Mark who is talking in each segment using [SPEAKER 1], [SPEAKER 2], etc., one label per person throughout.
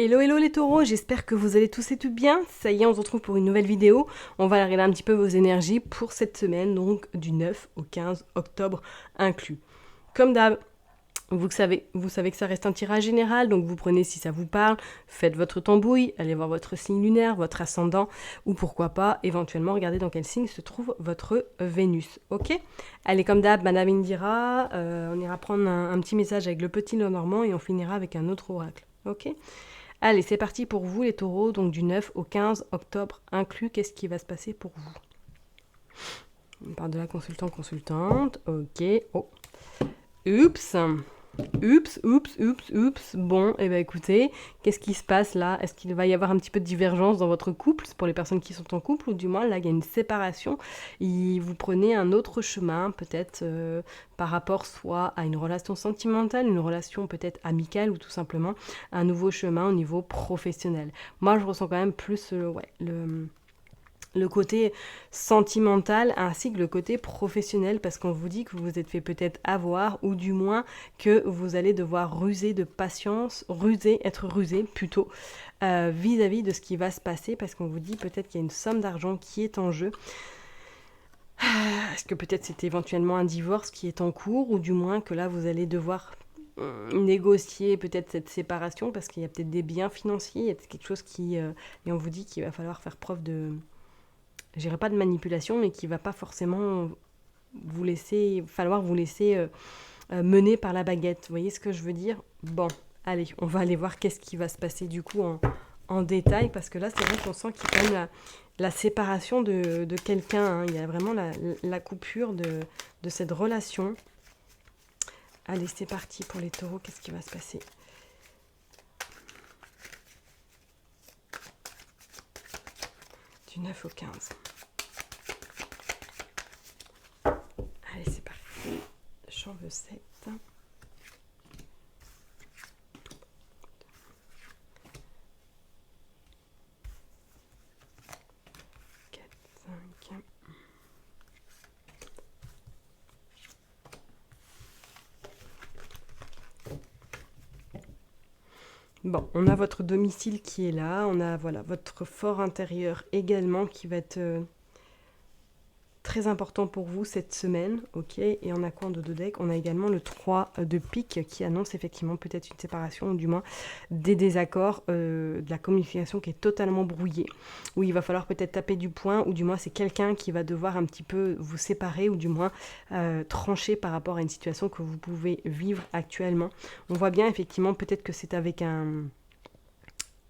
[SPEAKER 1] Hello hello les taureaux, j'espère que vous allez tous et toutes bien. Ça y est, on se retrouve pour une nouvelle vidéo. On va regarder un petit peu vos énergies pour cette semaine, donc du 9 au 15 octobre inclus. Comme d'hab, vous savez que ça reste un tirage général, donc vous prenez si ça vous parle, faites votre tambouille, allez voir votre signe lunaire, votre ascendant, ou pourquoi pas, éventuellement, regardez dans quel signe se trouve votre Vénus, ok? Allez, comme d'hab, Madame Indira, on ira prendre un petit message avec le petit Lenormand et on finira avec un autre oracle, ok? Allez, c'est parti pour vous les taureaux, donc du 9 au 15 octobre inclus, qu'est-ce qui va se passer pour vous? On parle de la consultante, ok, oh, oups. Oups. Bon, eh bien écoutez, qu'est-ce qui se passe là? Est-ce qu'il va y avoir un petit peu de divergence dans votre couple, pour les personnes qui sont en couple, ou du moins là il y a une séparation, et vous prenez un autre chemin, peut-être par rapport soit à une relation sentimentale, une relation peut-être amicale, ou tout simplement un nouveau chemin au niveau professionnel. Moi je ressens quand même plus le côté sentimental ainsi que le côté professionnel parce qu'on vous dit que vous vous êtes fait peut-être avoir ou du moins que vous allez devoir ruser de patience, être rusé plutôt vis-à-vis de ce qui va se passer parce qu'on vous dit peut-être qu'il y a une somme d'argent qui est en jeu. Est-ce que peut-être c'est éventuellement un divorce qui est en cours ou du moins que là vous allez devoir négocier peut-être cette séparation parce qu'il y a peut-être des biens financiers, il y a quelque chose qui... et on vous dit qu'il va falloir faire preuve de... je dirais pas de manipulation, mais qui va pas forcément falloir vous laisser mener par la baguette. Vous voyez ce que je veux dire? Bon, allez, on va aller voir qu'est-ce qui va se passer du coup en détail, parce que là, c'est vrai qu'on sent qu'il y a quand même la séparation de quelqu'un. Hein. Il y a vraiment la coupure de cette relation. Allez, c'est parti pour les taureaux, qu'est-ce qui va se passer? Du 9 au 15. Allez, c'est parti. J'en veux 7. 4, 5. Bon, on a votre domicile qui est là, on a voilà votre fort intérieur également qui va être très important pour vous cette semaine, ok? Et on a quoi en deux deck? On a également le 3 de pique qui annonce effectivement peut-être une séparation ou du moins des désaccords, de la communication qui est totalement brouillée, où il va falloir peut-être taper du poing ou du moins c'est quelqu'un qui va devoir un petit peu vous séparer ou du moins trancher par rapport à une situation que vous pouvez vivre actuellement. On voit bien effectivement peut-être que c'est avec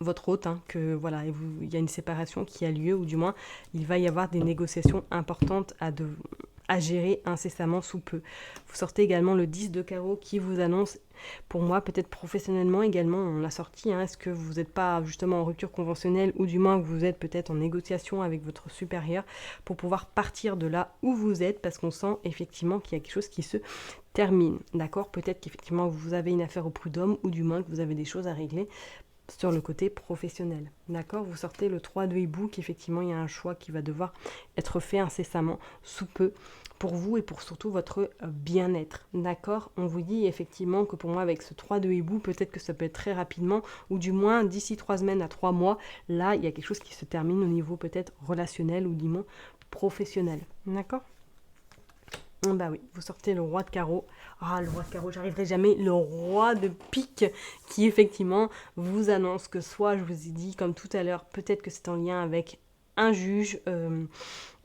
[SPEAKER 1] votre hôte, hein, que voilà, il y a une séparation qui a lieu, ou du moins il va y avoir des négociations importantes à gérer incessamment sous peu. Vous sortez également le 10 de carreau qui vous annonce, pour moi peut-être professionnellement également, on l'a sorti, hein, est-ce que vous n'êtes pas justement en rupture conventionnelle, ou du moins que vous êtes peut-être en négociation avec votre supérieur pour pouvoir partir de là où vous êtes, parce qu'on sent effectivement qu'il y a quelque chose qui se termine, d'accord? Peut-être qu'effectivement vous avez une affaire au prud'homme, ou du moins que vous avez des choses à régler sur le côté professionnel. D'accord? Vous sortez le 3 de hibou, qu'effectivement il y a un choix qui va devoir être fait incessamment sous peu pour vous et pour surtout votre bien-être. D'accord? On vous dit effectivement que pour moi avec ce 3 de hibou, peut-être que ça peut être très rapidement ou du moins d'ici 3 semaines à 3 mois, là il y a quelque chose qui se termine au niveau peut-être relationnel ou du moins professionnel. D'accord? Bah oui, vous sortez le roi de carreau. Ah, le roi de carreau, j'arriverai jamais. Le roi de pique qui effectivement vous annonce que soit, je vous ai dit comme tout à l'heure, peut-être que c'est en lien avec un juge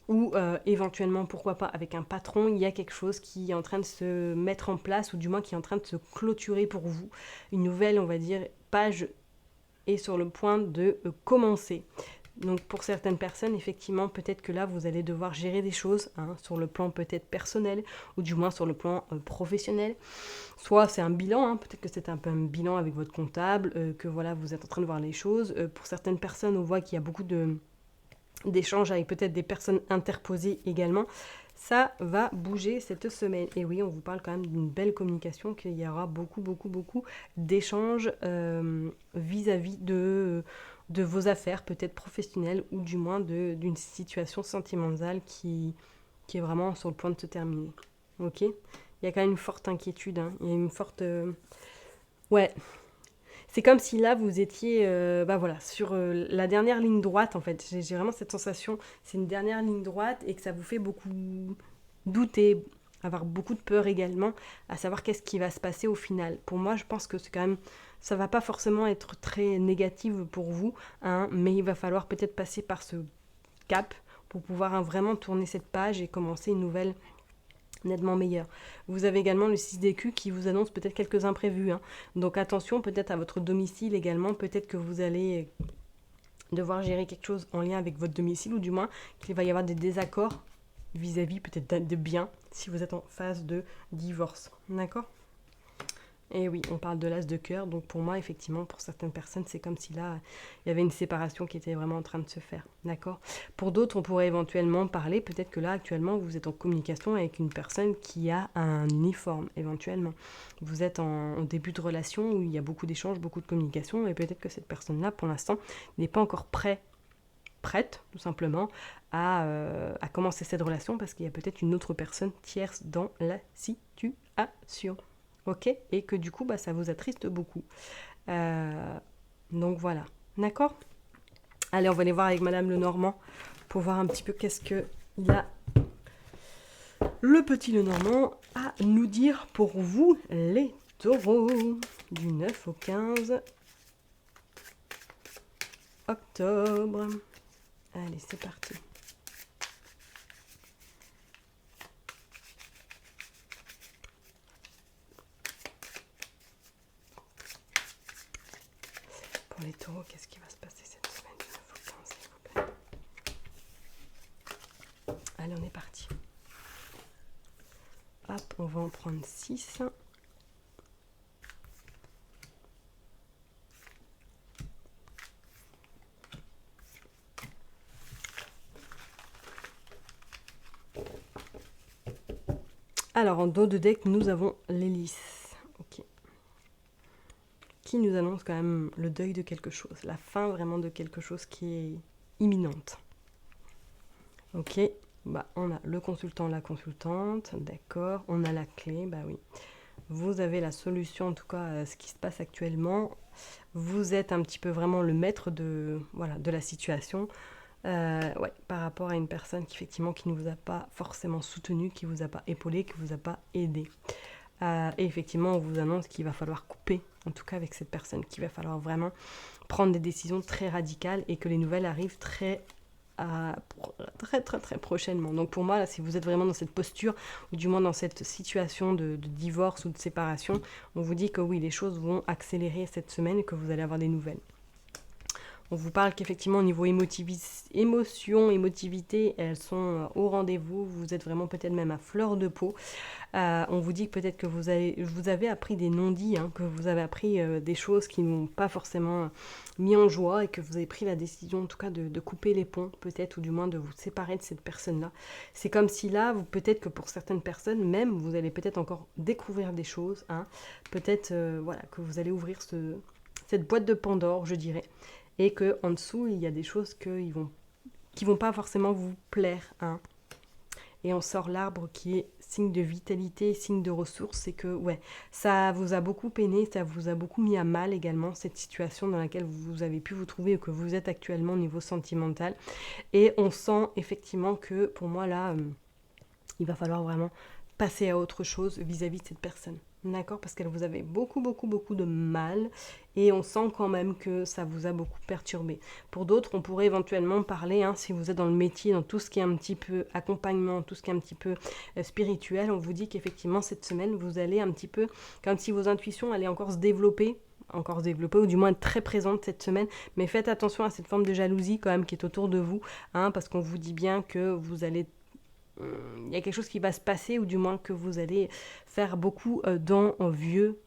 [SPEAKER 1] ou éventuellement, pourquoi pas, avec un patron. Il y a quelque chose qui est en train de se mettre en place ou du moins qui est en train de se clôturer pour vous. Une nouvelle, on va dire, page est sur le point de commencer. Donc pour certaines personnes, effectivement, peut-être que là, vous allez devoir gérer des choses hein, sur le plan peut-être personnel ou du moins sur le plan professionnel. Soit c'est un bilan, hein, peut-être que c'est un peu un bilan avec votre comptable, que voilà, vous êtes en train de voir les choses. Pour certaines personnes, on voit qu'il y a beaucoup d'échanges avec peut-être des personnes interposées également. Ça va bouger cette semaine. Et oui, on vous parle quand même d'une belle communication, qu'il y aura beaucoup d'échanges vis-à-vis de vos affaires, peut-être professionnelles, ou du moins d'une situation sentimentale qui est vraiment sur le point de se terminer. Ok? Il y a quand même une forte inquiétude, hein. Il y a une forte... Ouais, c'est comme si là, vous étiez voilà, sur la dernière ligne droite, en fait. J'ai vraiment cette sensation, c'est une dernière ligne droite et que ça vous fait beaucoup douter, avoir beaucoup de peur également, à savoir qu'est-ce qui va se passer au final. Pour moi, je pense que c'est quand même, ça va pas forcément être très négatif pour vous, hein, mais il va falloir peut-être passer par ce cap pour pouvoir vraiment tourner cette page et commencer une nouvelle nettement meilleure. Vous avez également le 6 d'écu qui vous annonce peut-être quelques imprévus, hein. Donc attention peut-être à votre domicile également, peut-être que vous allez devoir gérer quelque chose en lien avec votre domicile, ou du moins qu'il va y avoir des désaccords vis-à-vis peut-être de biens si vous êtes en phase de divorce. D'accord ? Et oui, on parle de l'as de cœur, donc pour moi, effectivement, pour certaines personnes, c'est comme si là, il y avait une séparation qui était vraiment en train de se faire, d'accord ? Pour d'autres, on pourrait éventuellement parler, peut-être que là, actuellement, vous êtes en communication avec une personne qui a un uniforme, éventuellement. Vous êtes en début de relation où il y a beaucoup d'échanges, beaucoup de communication, et peut-être que cette personne-là, pour l'instant, n'est pas encore prête, tout simplement, à commencer cette relation, parce qu'il y a peut-être une autre personne tierce dans la situation. Ok, et que du coup, ça vous attriste beaucoup. Donc voilà, d'accord ? Allez, on va aller voir avec Madame Lenormand pour voir un petit peu qu'est-ce qu'il a, le petit Lenormand, à nous dire pour vous, les taureaux, du 9 au 15 octobre. Allez, c'est parti. Pour les taureaux, qu'est-ce qui va se passer cette semaine du 9 au 15, s'il vous plaît ? Allez, on est parti. Hop, on va en prendre 6. Alors, en dos de deck, nous avons l'hélice. Ok. Qui nous annonce quand même le deuil de quelque chose, la fin vraiment de quelque chose qui est imminente. Ok, on a le consultant, la consultante, d'accord, on a la clé, oui. Vous avez la solution, en tout cas, à ce qui se passe actuellement. Vous êtes un petit peu vraiment le maître de la situation. Par rapport à une personne effectivement qui ne vous a pas forcément soutenu, qui ne vous a pas épaulé, qui ne vous a pas aidé. Et effectivement, on vous annonce qu'il va falloir couper, en tout cas avec cette personne, qu'il va falloir vraiment prendre des décisions très radicales et que les nouvelles arrivent très prochainement. Donc pour moi, là, si vous êtes vraiment dans cette posture, ou du moins dans cette situation de divorce ou de séparation, on vous dit que oui, les choses vont accélérer cette semaine et que vous allez avoir des nouvelles. On vous parle qu'effectivement au niveau émotion, émotivité, elles sont au rendez-vous. Vous êtes vraiment peut-être même à fleur de peau. On vous dit que peut-être que vous avez appris des non-dits, hein, que vous avez appris des choses qui n'ont pas forcément mis en joie et que vous avez pris la décision en tout cas de couper les ponts peut-être, ou du moins de vous séparer de cette personne-là. C'est comme si là, peut-être que pour certaines personnes, même vous allez peut-être encore découvrir des choses. Hein, peut-être que vous allez ouvrir cette boîte de Pandore, je dirais. Et qu'en dessous, il y a des choses qui vont pas forcément vous plaire. Hein. Et on sort l'arbre qui est signe de vitalité, signe de ressources. C'est que, ça vous a beaucoup peiné, ça vous a beaucoup mis à mal également, cette situation dans laquelle vous avez pu vous trouver ou que vous êtes actuellement au niveau sentimental. Et on sent effectivement que, pour moi, là, il va falloir vraiment passer à autre chose vis-à-vis de cette personne. D'accord, parce qu'elle vous avait beaucoup de mal et on sent quand même que ça vous a beaucoup perturbé. Pour d'autres, on pourrait éventuellement parler, si vous êtes dans le métier, dans tout ce qui est un petit peu accompagnement, tout ce qui est un petit peu spirituel, on vous dit qu'effectivement cette semaine, vous allez un petit peu, comme si vos intuitions allaient encore se développer, ou du moins être très présente cette semaine, mais faites attention à cette forme de jalousie quand même qui est autour de vous, parce qu'on vous dit bien que vous allez il y a quelque chose qui va se passer, ou du moins que vous allez faire beaucoup d'envieux,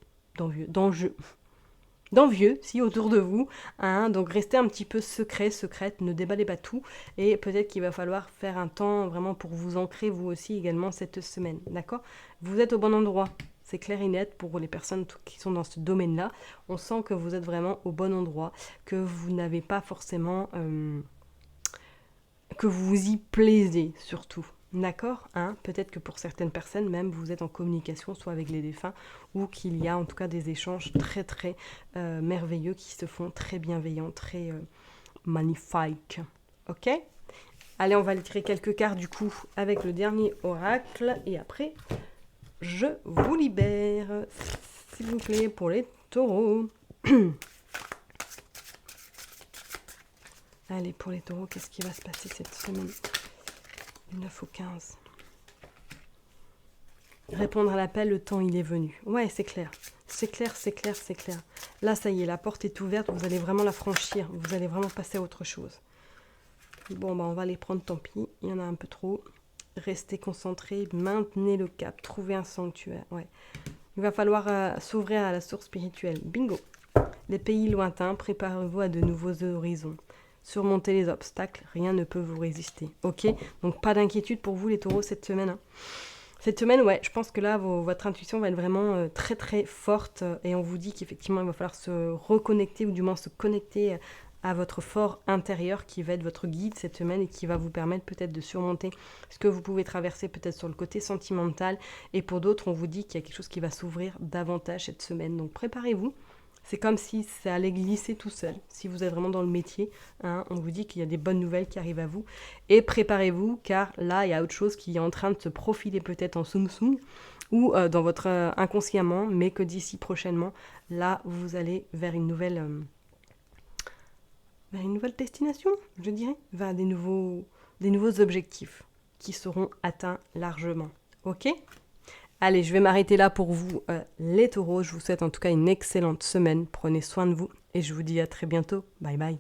[SPEAKER 1] si autour de vous. Donc restez un petit peu secrète, ne déballez pas tout. Et peut-être qu'il va falloir faire un temps vraiment pour vous ancrer vous aussi également cette semaine. D'accord ? Vous êtes au bon endroit. C'est clair et net pour les personnes qui sont dans ce domaine-là. On sent que vous êtes vraiment au bon endroit, que vous n'avez pas forcément... que vous vous y plaisez surtout. D'accord, hein? Peut-être que pour certaines personnes, même, vous êtes en communication, soit avec les défunts, ou qu'il y a en tout cas des échanges très très merveilleux qui se font, très bienveillants, très magnifiques. Ok? Allez, on va aller tirer quelques cartes du coup avec le dernier oracle, et après, je vous libère, s'il vous plaît, pour les taureaux. Allez, pour les taureaux, qu'est-ce qui va se passer cette semaine? Du 9 au 15. Répondre à l'appel, le temps il est venu. Ouais, c'est clair. C'est clair, c'est clair, c'est clair. Là, ça y est, la porte est ouverte, vous allez vraiment la franchir. Vous allez vraiment passer à autre chose. Bon, bah on va les prendre, tant pis. Il y en a un peu trop. Restez concentrés, maintenez le cap, trouvez un sanctuaire. Ouais. Il va falloir s'ouvrir à la source spirituelle. Bingo. Les pays lointains, préparez-vous à de nouveaux horizons. Surmontez les obstacles, rien ne peut vous résister. Ok? Donc pas d'inquiétude pour vous les taureaux cette semaine. Hein. Cette semaine, ouais, je pense que là, votre intuition va être vraiment très très forte et on vous dit qu'effectivement, il va falloir se reconnecter ou du moins se connecter à votre fort intérieur qui va être votre guide cette semaine et qui va vous permettre peut-être de surmonter ce que vous pouvez traverser peut-être sur le côté sentimental. Et pour d'autres, on vous dit qu'il y a quelque chose qui va s'ouvrir davantage cette semaine. Donc préparez-vous. C'est comme si ça allait glisser tout seul. Si vous êtes vraiment dans le métier, hein, on vous dit qu'il y a des bonnes nouvelles qui arrivent à vous. Et préparez-vous, car là, il y a autre chose qui est en train de se profiler peut-être en soum-soum ou dans votre inconsciemment, mais que d'ici prochainement, là, vous allez vers une nouvelle destination, je dirais, vers des nouveaux objectifs qui seront atteints largement. Ok ? Allez, je vais m'arrêter là pour vous, les taureaux. Je vous souhaite en tout cas une excellente semaine. Prenez soin de vous et je vous dis à très bientôt. Bye bye.